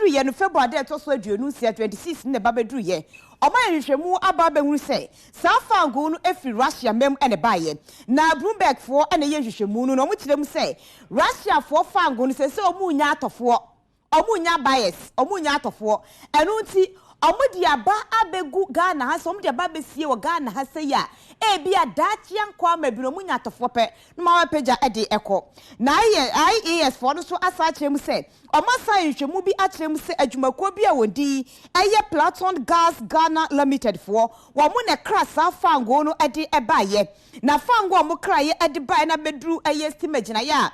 dru ye no February de to so aduonu sia 26 ne ba bedru ye Oma yehwemu aba behunu se sa fango no efi Russia mem ene baye na Bloomberg fo ene yehwemu no mo kirem se Russia fo fango no se omu nya atofo omu nya bias omu nya atofo enu nti omudi aba abegu Ghana ha so omudi aba besie wo Ghana ha se ya bia dachi ankwa mabiro mu nya atofo pe no ma wapeja ede eko na IAS fo no so asa kirem se omasa yehwemu bi akirem se adwumakuo bi a wodi eye Platon Gas Ghana Limited fo wo mu ne krasa fango no ede ebaye na fango mo kraye ede baye na bedru eye stimagina ya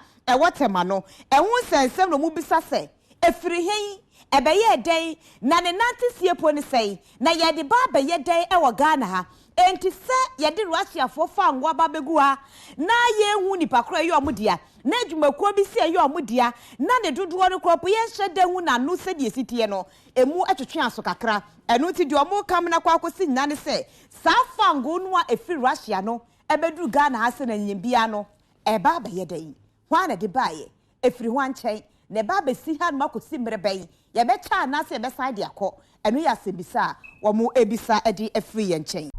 Tema no ehun sensem no mu bisa se efiri hen ebeye den na ne nante siepo ne sei na ye de ba beye den e wo Ghana ha enti se ye de Russia fo fango aba begu ha na ye hu nipa kro ye omudia na adwumakuo bi se ye omudia na ne dodo no kropo ye hyede hu na no se de sitie no emu atwetwe aso kakra enu ti de omo kam na kwa akosi nya ne se sa fango no a efi Russia no ebedu Ghana ha se na nyimbia no eba beye den Wana de baye efiri hwan chen ne ba besi ha no akosi mrebɛn ye be cha na se be side akɔ enu ya se bisa wo mo ebisa edi efiri ye nchen